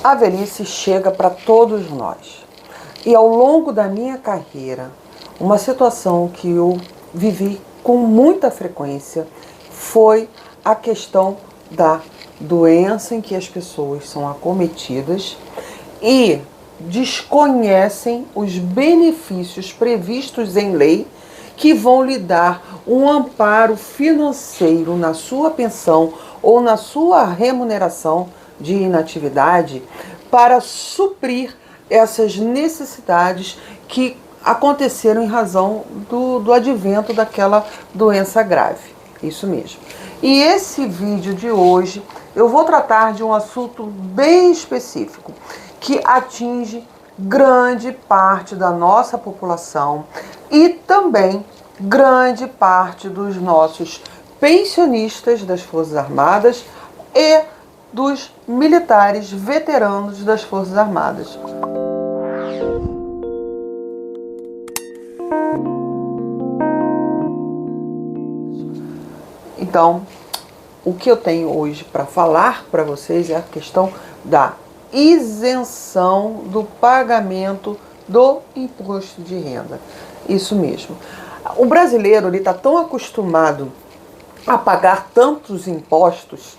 A velhice chega para todos nós. E ao longo da minha carreira, uma situação que eu vivi com muita frequência foi a questão da doença em que as pessoas são acometidas e desconhecem os benefícios previstos em lei que vão lhe dar um amparo financeiro na sua pensão ou na sua remuneração de inatividade para suprir essas necessidades que aconteceram em razão do advento daquela doença grave. Isso mesmo. E esse vídeo de hoje eu vou tratar de um assunto bem específico que atinge grande parte da nossa população e também grande parte dos nossos pensionistas das Forças Armadas e dos militares veteranos das Forças Armadas. Então, o que eu tenho hoje para falar para vocês é a questão da isenção do pagamento do imposto de renda. Isso mesmo. O brasileiro está tão acostumado a pagar tantos impostos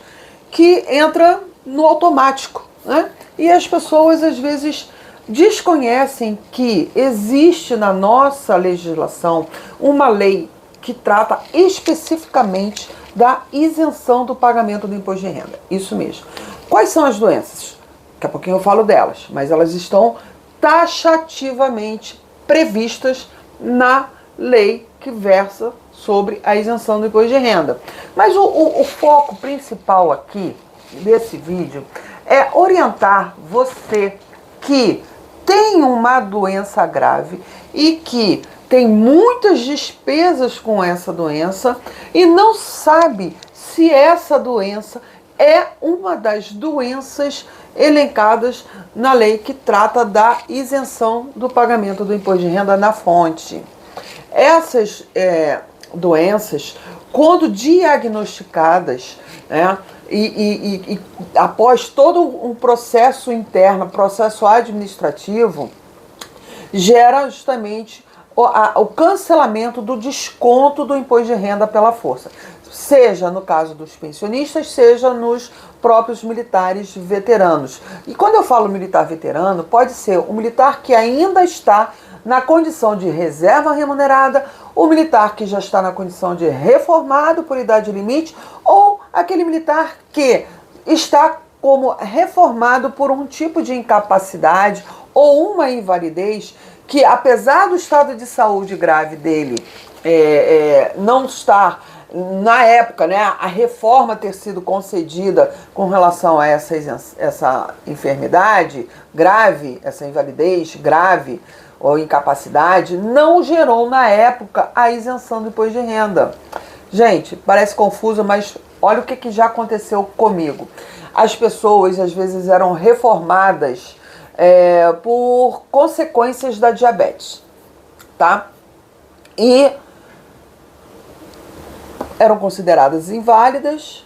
que entra no automático, né? E as pessoas às vezes desconhecem que existe na nossa legislação uma lei que trata especificamente da isenção do pagamento do imposto de renda. Isso mesmo. Quais são as doenças? Daqui a pouquinho eu falo delas, mas elas estão taxativamente previstas na lei que versa sobre a isenção do imposto de renda. Mas o foco principal aqui desse vídeo é orientar você que tem uma doença grave e que tem muitas despesas com essa doença e não sabe se essa doença é uma das doenças elencadas na lei que trata da isenção do pagamento do imposto de renda na fonte. Essas doenças, quando diagnosticadas, né, e após todo um processo interno, processo administrativo, gera justamente o cancelamento do desconto do imposto de renda pela força, seja no caso dos pensionistas, seja nos próprios militares veteranos. E quando eu falo militar veterano, pode ser um militar que ainda está na condição de reserva remunerada, o militar que já está na condição de reformado por idade limite, ou aquele militar que está como reformado por um tipo de incapacidade ou uma invalidez que, apesar do estado de saúde grave dele não estar, na época, né, a reforma ter sido concedida com relação a essa enfermidade grave, essa invalidez grave ou incapacidade, não gerou na época a isenção do imposto de renda. Gente, parece confuso, mas olha o que já aconteceu comigo. As pessoas às vezes eram reformadas por consequências da diabetes, tá? E eram consideradas inválidas,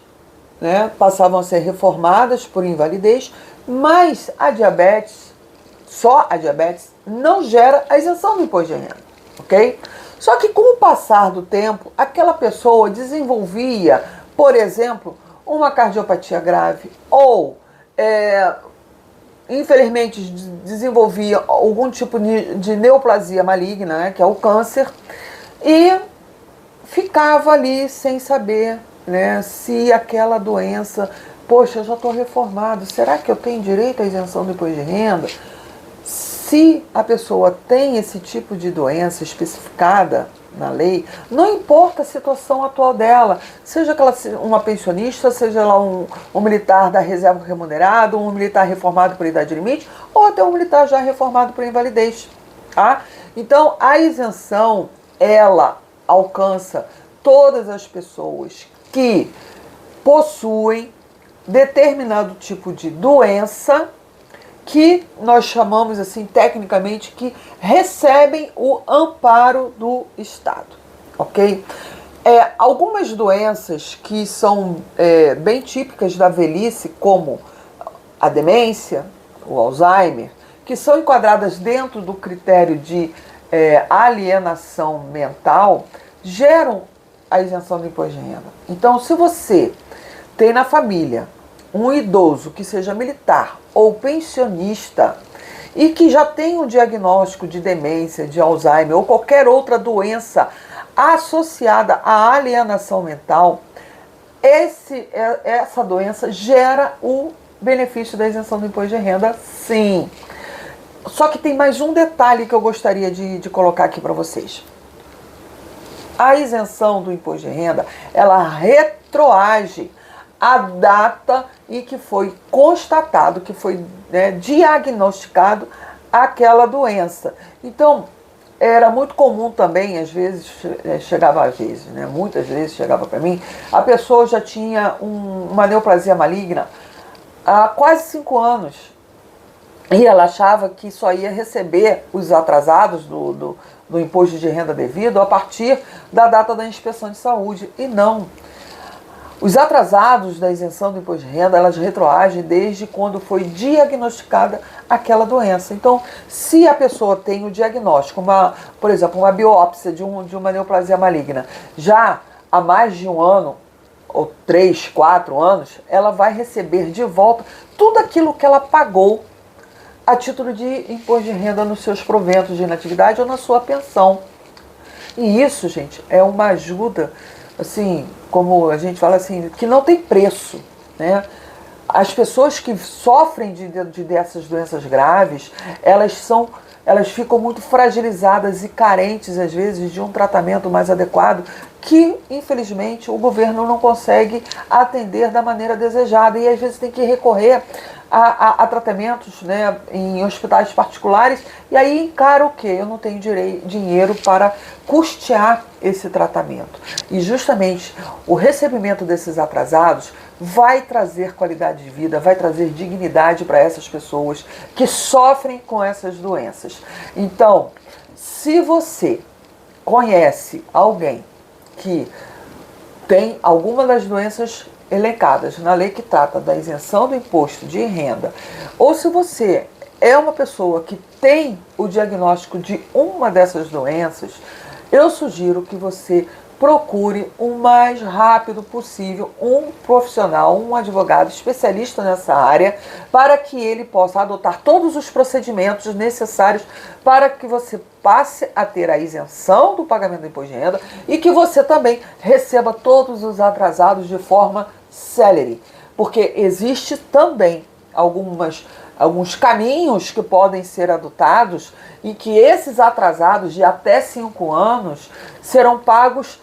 né? Passavam a ser reformadas por invalidez, mas a diabetes, só a diabetes, não gera a isenção do imposto de renda, ok? Só que com o passar do tempo, aquela pessoa desenvolvia, por exemplo, uma cardiopatia grave ou, infelizmente, desenvolvia algum tipo de neoplasia maligna, né, que é o câncer, e ficava ali sem saber, né, se aquela doença, poxa, eu já estou reformado, será que eu tenho direito à isenção do imposto de renda? Se a pessoa tem esse tipo de doença especificada na lei, não importa a situação atual dela, seja ela uma pensionista, seja ela um militar da reserva remunerado, um militar reformado por idade limite, ou até um militar já reformado por invalidez, tá? Então, a isenção, ela alcança todas as pessoas que possuem determinado tipo de doença que nós chamamos assim tecnicamente que recebem o amparo do Estado, ok? Algumas doenças que são bem típicas da velhice, como a demência, o Alzheimer, que são enquadradas dentro do critério de alienação mental, geram a isenção do imposto de renda. Então, se você tem na família um idoso que seja militar ou pensionista e que já tem um diagnóstico de demência, de Alzheimer ou qualquer outra doença associada à alienação mental, essa doença gera o benefício da isenção do imposto de renda, sim. Só que tem mais um detalhe que eu gostaria de colocar aqui para vocês. A isenção do imposto de renda, ela retroage a data em que foi constatado, que foi diagnosticado aquela doença. Então, era muito comum também, às vezes, muitas vezes chegava para mim, a pessoa já tinha uma neoplasia maligna há quase 5 anos. E ela achava que só ia receber os atrasados do imposto de renda devido a partir da data da inspeção de saúde. E não. Os atrasados da isenção do imposto de renda, elas retroagem desde quando foi diagnosticada aquela doença. Então, se a pessoa tem o diagnóstico, por exemplo, uma biópsia de uma neoplasia maligna, já há mais de 1 ano, ou 3, 4 anos, ela vai receber de volta tudo aquilo que ela pagou a título de imposto de renda nos seus proventos de inatividade ou na sua pensão. E isso, gente, é uma ajuda, assim, como a gente fala assim, que não tem preço, né? As pessoas que sofrem dessas doenças graves, elas ficam muito fragilizadas e carentes, às vezes, de um tratamento mais adequado que, infelizmente, o governo não consegue atender da maneira desejada e, às vezes, tem que recorrer a tratamentos, né, em hospitais particulares, e aí encara o quê? Eu não tenho dinheiro para custear esse tratamento. E justamente o recebimento desses atrasados vai trazer qualidade de vida, vai trazer dignidade para essas pessoas que sofrem com essas doenças. Então, se você conhece alguém que tem alguma das doenças elencadas na lei que trata da isenção do imposto de renda, ou se você é uma pessoa que tem o diagnóstico de uma dessas doenças, eu sugiro que você procure o mais rápido possível um profissional, um advogado especialista nessa área, para que ele possa adotar todos os procedimentos necessários para que você passe a ter a isenção do pagamento do imposto de renda e que você também receba todos os atrasados de forma célere, porque existe também alguns caminhos que podem ser adotados e que esses atrasados de até 5 anos serão pagos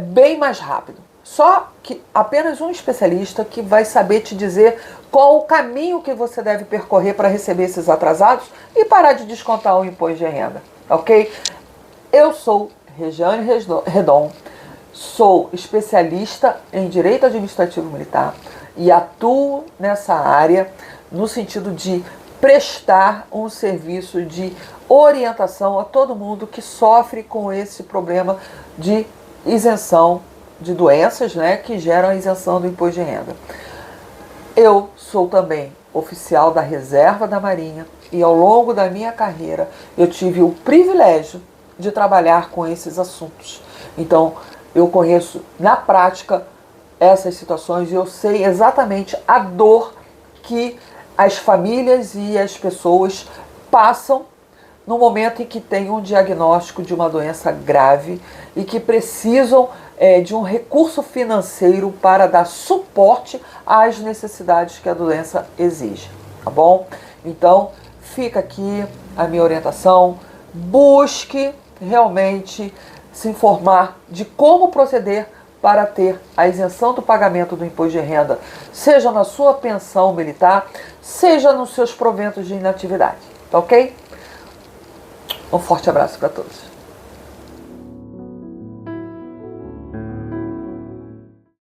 bem mais rápido. Só que apenas um especialista que vai saber te dizer qual o caminho que você deve percorrer para receber esses atrasados e parar de descontar o imposto de renda, ok? Eu sou Regiane Redon, sou especialista em Direito Administrativo Militar e atuo nessa área no sentido de prestar um serviço de orientação a todo mundo que sofre com esse problema de isenção de doenças, né, que geram a isenção do imposto de renda. Eu sou também oficial da Reserva da Marinha e ao longo da minha carreira eu tive o privilégio de trabalhar com esses assuntos. Então, eu conheço na prática essas situações e eu sei exatamente a dor que as famílias e as pessoas passam no momento em que tem um diagnóstico de uma doença grave e que precisam de um recurso financeiro para dar suporte às necessidades que a doença exige, tá bom? Então, fica aqui a minha orientação, busque realmente se informar de como proceder para ter a isenção do pagamento do imposto de renda, seja na sua pensão militar, seja nos seus proventos de inatividade, tá ok? Um forte abraço para todos.